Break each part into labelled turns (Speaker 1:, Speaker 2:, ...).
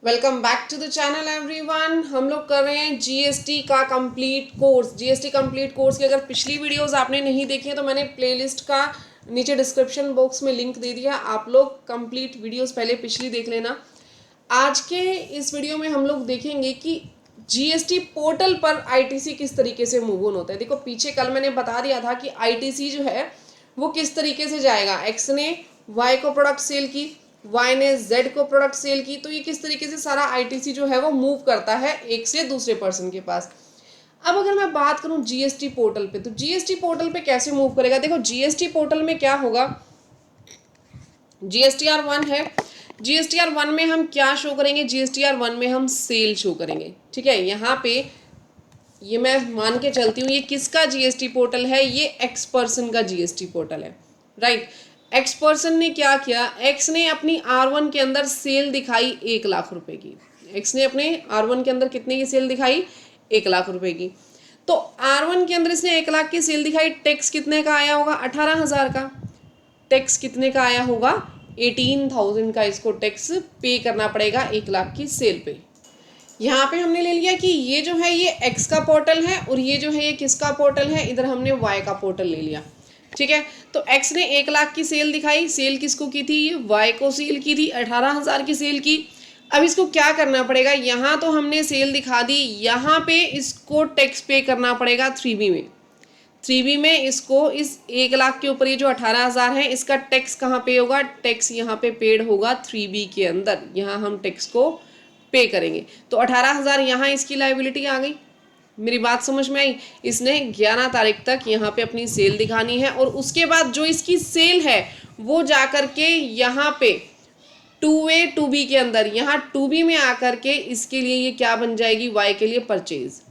Speaker 1: Welcome back to the channel everyone. हम लोग कर रहे हैं जीएसटी का complete course. GST complete course की अगर पिछली वीडियोस आपने नहीं देखी है तो मैंने प्लेलिस्ट का नीचे डिस्क्रिप्शन बॉक्स में लिंक दे दिया, आप लोग कंप्लीट वीडियोस पहले पिछली देख लेना। आज के इस वीडियो में हम लोग देखेंगे कि जीएसटी पोर्टल पर आईटीसी किस तरीके से मूव ऑन होता है। देखो पीछे कल मैंने बता दिया था कि आईटीसी जो है वो किस तरीके से जाएगा। एक्स ने वाई को प्रोडक्ट सेल की, वाई ने जेड को प्रोडक्ट सेल की, तो ये किस तरीके से सारा आईटीसी जो है वो मूव करता है एक से दूसरे पर्सन के पास। अब अगर मैं बात करूं जीएसटी पोर्टल पे, तो जीएसटी पोर्टल पे कैसे मूव करेगा। देखो जीएसटी पोर्टल में क्या होगा, जीएसटीआर 1 है। जीएसटीआर 1 में हम क्या शो करेंगे, जीएसटीआर 1 में हम सेल शो करेंगे। ठीक है, यहाँ पे ये मैं मान के चलती हूँ ये किसका जीएसटी पोर्टल है, ये एक्स पर्सन का जीएसटी पोर्टल है, राइट। एक्स पर्सन ने क्या किया, एक्स ने अपनी R1 के अंदर सेल दिखाई 1 लाख रुपए की। एक्स ने अपने R1 के अंदर कितने की सेल दिखाई, 1 लाख रुपए की। तो R1 के अंदर इसने 1 लाख की सेल दिखाई, टैक्स कितने का आया होगा, 18,000 का। टैक्स कितने का आया होगा, 18,000 का इसको टैक्स पे करना पड़ेगा 1 लाख की सेल पे। यहाँ पे हमने ले लिया कि ये जो है ये एक्स का पोर्टल है और ये जो है ये किसका पोर्टल है, इधर हमने वाई का पोर्टल ले लिया। ठीक है, तो एक्स ने 1 लाख की सेल दिखाई, सेल किसको की थी, वाई को सेल की थी, 18,000 की सेल की। अब इसको क्या करना पड़ेगा, यहाँ तो हमने सेल दिखा दी, यहाँ पे इसको टैक्स पे करना पड़ेगा 3B में। 3B में इसको इस 1 लाख के ऊपर ये जो 18,000 है इसका टैक्स कहाँ पे होगा, टैक्स यहाँ पे पेड होगा 3B के अंदर, यहाँ हम टैक्स को पे करेंगे। तो 18,000 यहाँ इसकी लायबिलिटी आ गई। मेरी बात समझ में आई। इसने 11 तारीख तक यहाँ पे अपनी सेल दिखानी है और उसके बाद जो इसकी सेल है वो जाकर के यहाँ पे 2A 2B के अंदर, यहाँ 2B में आकर के इसके लिए ये क्या बन जाएगी, वाई के लिए परचेज।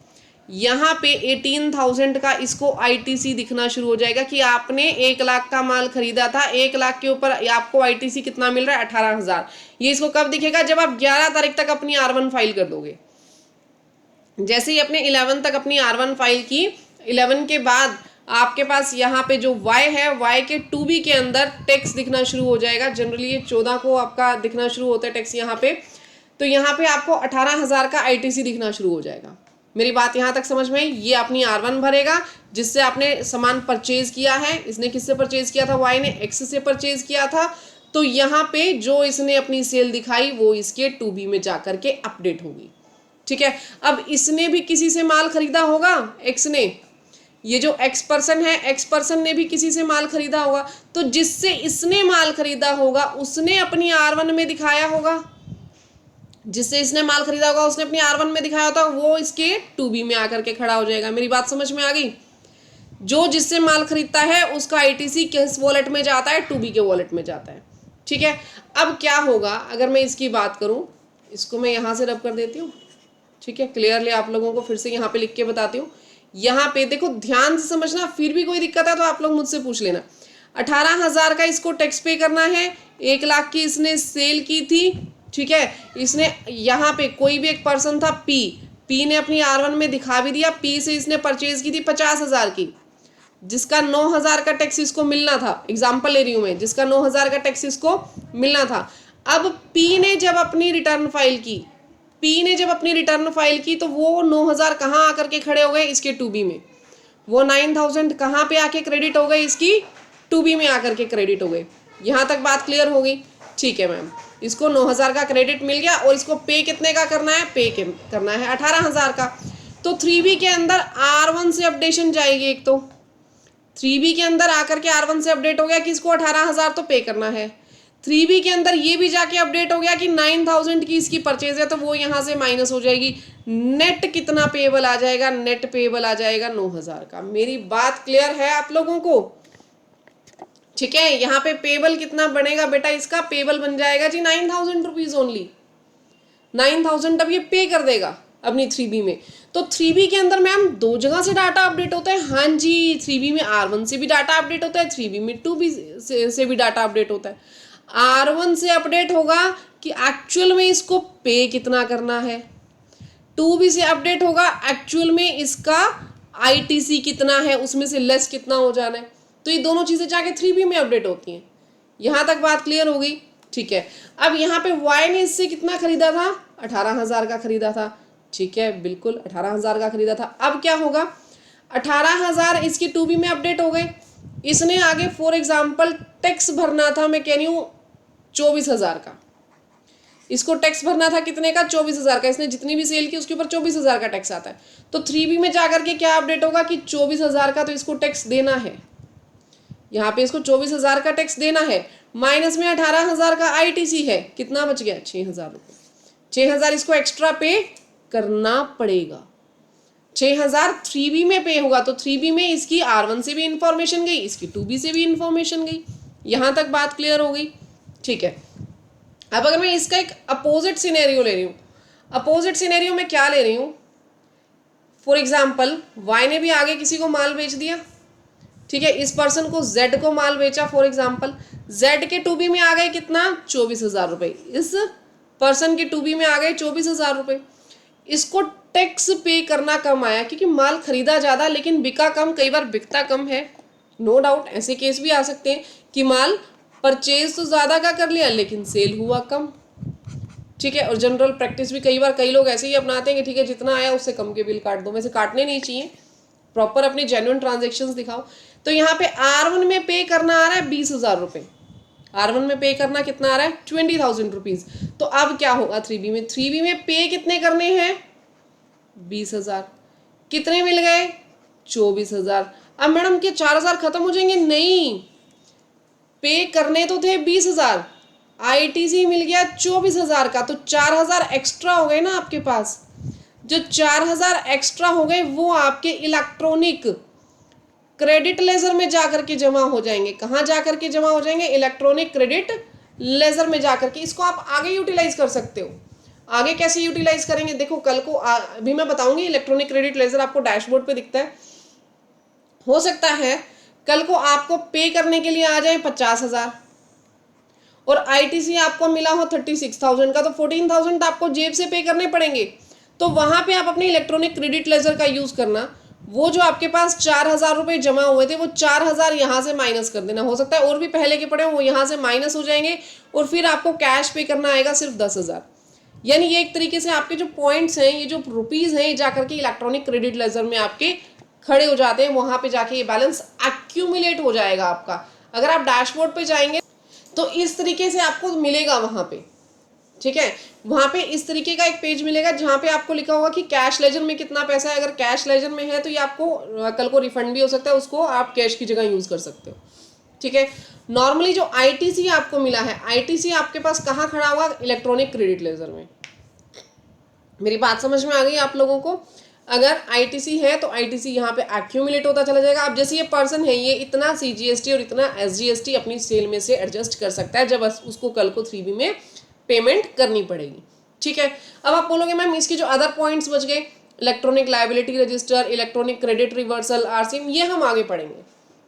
Speaker 1: यहाँ पे 18,000 का इसको आईटीसी दिखना शुरू हो जाएगा कि आपने 1 लाख का माल खरीदा था, 1 लाख के ऊपर आपको आईटीसी कितना मिल रहा है, 18,000। ये इसको कब दिखेगा, जब आप 11 तारीख तक अपनी R1 फाइल कर दोगे। जैसे ही अपने 11 तक अपनी R1 फाइल की, 11 के बाद आपके पास यहाँ पे जो Y है, Y के 2B के अंदर टैक्स दिखना शुरू हो जाएगा। जनरली ये 14 को आपका दिखना शुरू होता है टैक्स यहाँ पे, तो यहाँ पे आपको 18,000 का आईटीसी दिखना शुरू हो जाएगा। मेरी बात यहाँ तक समझ में आई। ये अपनी R1 भरेगा जिससे आपने सामान परचेज किया है। इसने किससे परचेज किया था, Y ने एक्स से परचेज किया था। तो यहाँ पे जो इसने अपनी सेल दिखाई वो इसके 2B में जाकर के अपडेट होगी। ठीक है, अब इसने भी किसी से माल खरीदा होगा, एक्स ने, ये जो एक्स पर्सन है, एक्स पर्सन ने भी किसी से माल खरीदा होगा, तो जिससे इसने माल खरीदा होगा उसने अपनी R1 में दिखाया होगा, जिससे इसने माल खरीदा होगा उसने अपनी R1 में दिखाया होता, वो इसके 2B में आकर के खड़ा हो जाएगा। मेरी बात समझ में आ गई। जो जिससे माल खरीदता है उसका आईटीसी किस वॉलेट में जाता है, 2B के वॉलेट में जाता है। ठीक है, अब क्या होगा अगर मैं इसकी बात करूं, इसको मैं यहाँ से रब कर देती हूँ। ठीक है, क्लियरली आप लोगों को फिर से यहाँ पे लिख के बताती हूँ। यहाँ पे देखो ध्यान से समझना, फिर भी कोई दिक्कत है तो आप लोग मुझसे पूछ लेना। 18,000 का इसको टैक्स पे करना है, 1 लाख की इसने सेल की थी। ठीक है, इसने यहाँ पे कोई भी एक पर्सन था पी ने अपनी R1 में दिखा भी दिया, पी से इसने परचेज की थी 50,000 की, जिसका 9,000 का टैक्स इसको मिलना था। एग्जाम्पल ले रही हूँ मैं, जिसका 9,000 का टैक्स इसको मिलना था। अब पी ने जब अपनी रिटर्न फाइल की तो वो 9,000 कहाँ आकर के खड़े हो गए, इसके 2B में। वो 9,000 कहाँ पे आके क्रेडिट हो गए, इसकी 2B में आकर के क्रेडिट हो गए। यहाँ तक बात क्लियर हो गई। ठीक है मैम, इसको 9,000 का क्रेडिट मिल गया और इसको पे कितने का करना है, करना है 18,000 का। तो 3B के अंदर R1 से अपडेशन जाएगी। एक तो 3B के अंदर आकर के R1 से अपडेट हो गया कि इसको 18,000 तो पे करना है। 3B के अंदर ये भी जाके अपडेट हो गया कि 9,000 की इसकी परचेज है, तो वो यहाँ से माइनस हो जाएगी। नेट कितना पेएबल आ जाएगा, नेट पेएबल आ जाएगा 9,000 का। मेरी बात क्लियर है आप लोगों को। ठीक है, यहाँ पे पेएबल कितना बनेगा बेटा, इसका पेएबल बन जाएगा जी 9,000 रुपीज ओनली। 9,000 अब ये पे कर देगा अपनी 3B में। तो 3B के अंदर मैम 2 जगह से डाटा अपडेट होता है। हाँ जी, 3B में R1 से भी डाटा अपडेट होता है, 3B में 2B से भी डाटा अपडेट होता है। R1 से अपडेट होगा कि एक्चुअल में इसको पे कितना करना है, 2B से अपडेट होगा एक्चुअल में इसका आईटीसी कितना है, उसमें से लेस कितना हो जाना है। तो ये दोनों चीजें जाके 3B में अपडेट होती हैं। यहाँ तक बात क्लियर हो गई। ठीक है। अब यहाँ पे वाई ने इससे कितना खरीदा था, 18,000 का खरीदा था, ठीक है, बिल्कुल 18,000 का खरीदा था। अब क्या होगा, 18,000 इसकी 2B में अपडेट हो गए। इसने आगे फॉर एग्जाम्पल टैक्स भरना था, मैं कह रही हूँ 24,000 का, इसको टैक्स भरना था कितने का, 24,000 का। इसने जितनी भी सेल की उसके ऊपर 24,000 का टैक्स आता है। तो 3B में जाकर के क्या अपडेट होगा कि 24,000 का तो इसको टैक्स देना है, यहाँ पे इसको 24,000 का टैक्स देना है, माइनस में 18,000 का ITC है, कितना बच गया, 6,000 रुपये। 6,000 इसको एक्स्ट्रा पे करना पड़ेगा। 6,000 3B में पे होगा, तो 3B में इसकी R1 से भी इंफॉर्मेशन गई, इसकी 2B से भी इंफॉर्मेशन गई। यहां तक बात क्लियर हो गई, ठीक है। अब अगर मैं इसका एक अपोजिट सिनेरियो ले रही हूँ, अपोजिट सिनेरियो में क्या ले रही हूँ, फॉर एग्जाम्पल Y ने भी आगे किसी को माल बेच दिया, ठीक है, इस पर्सन को Z को माल बेचा, फॉर एग्जाम्पल Z के 2B में आ गए कितना, 24,000 रुपये, इस पर्सन के 2B में आ गए 24,000 रुपये। इसको टैक्स पे करना कम आया क्योंकि माल खरीदा ज़्यादा लेकिन बिका कम, कई बार बिकता कम है, नो डाउट ऐसे केस भी आ सकते हैं कि माल परचेज तो ज़्यादा का कर लिया लेकिन सेल हुआ कम, ठीक है। और जनरल प्रैक्टिस भी कई बार कई लोग ऐसे ही अपनाते हैं कि ठीक है जितना आया उससे कम के बिल काट दो, वैसे काटने नहीं चाहिए, प्रॉपर अपनी जेन्युइन ट्रांजेक्शन्स दिखाओ। तो यहाँ पे R1 में पे करना आ रहा है 20,000 रुपये, R1 में पे करना कितना आ रहा है, 20,000 रुपीज़। तो अब क्या होगा 3B में, 3B में पे कितने करने हैं, 20,000, कितने मिल गए, 24,000। अब मैडम के 4,000 खत्म हो जाएंगे, नहीं, पे करने तो थे 20,000, ITC मिल गया 24,000 का, तो 4,000 एक्स्ट्रा हो गए ना आपके पास। जो 4,000 एक्स्ट्रा हो गए वो आपके इलेक्ट्रॉनिक क्रेडिट लेजर में जाकर के जमा हो जाएंगे। कहाँ जाकर के जमा हो जाएंगे, इलेक्ट्रॉनिक क्रेडिट लेजर में जाकर के। इसको आप आगे यूटिलाइज कर सकते हो। आगे कैसे यूटिलाइज करेंगे, देखो कल को अभी मैं बताऊंगी। इलेक्ट्रॉनिक क्रेडिट लेजर आपको डैशबोर्ड पे दिखता है, हो सकता है कल को आपको पे करने के लिए आ जाए 50,000 और ITC आपको मिला हो 36,000 का, तो 14,000 आपको जेब से पे करने पड़ेंगे। तो वहां पे आप अपने इलेक्ट्रॉनिक क्रेडिट लेजर का यूज करना, वो जो आपके पास 4,000 रुपये जमा हुए थे वो 4,000 यहाँ से माइनस कर देना। हो सकता है और भी पहले के पड़े हो, वो यहाँ से माइनस हो जाएंगे और फिर आपको कैश पे करना आएगा सिर्फ 10,000। यानी ये एक तरीके से आपके जो पॉइंट्स हैं, ये जो रुपीज़ हैं, ये जाकर के इलेक्ट्रॉनिक क्रेडिट लेजर में आपके खड़े हो जाते हैं। वहाँ पे जाके ये बैलेंस एक्यूमुलेट हो जाएगा आपका। अगर आप डैशबोर्ड पे जाएंगे तो इस तरीके से आपको मिलेगा वहाँ पे, ठीक है। वहाँ पे इस तरीके का एक पेज मिलेगा जहाँ पे आपको लिखा होगा कि कैश लेजर में कितना पैसा है। अगर कैश लेजर में है तो ये आपको कल को रिफंड भी हो सकता है, उसको आप कैश की जगह यूज़ कर सकते हो, ठीक है। नॉर्मली जो ITC आपको मिला है, ITC आपके पास कहाँ खड़ा हुआ, इलेक्ट्रॉनिक क्रेडिट लेजर में। मेरी बात समझ में आ गई आप लोगों को। अगर ITC है तो ITC यहाँ पे एक्यूमुलेट होता चला जाएगा। अब जैसे ये पर्सन है, ये इतना CGST और इतना SGST अपनी सेल में से एडजस्ट कर सकता है जब उसको कल को 3B में पेमेंट करनी पड़ेगी, ठीक है। अब आप बोलोगे मैम इसके जो अदर पॉइंट्स बच गए, electronic liability register, electronic credit reversal, RCM, ये हम आगे पढ़ेंगे।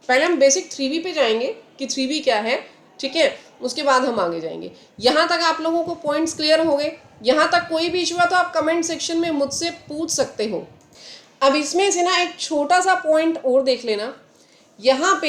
Speaker 1: पहले हम बेसिक 3B पे जाएंगे कि 3B क्या है, ठीक है, उसके बाद हम आगे जाएंगे। यहाँ तक आप लोगों को पॉइंट्स क्लियर हो गए। यहाँ तक कोई भी इशू है तो आप कमेंट सेक्शन में मुझसे पूछ सकते हो। अब इसमें से ना एक छोटा सा पॉइंट और देख लेना, यहाँ पे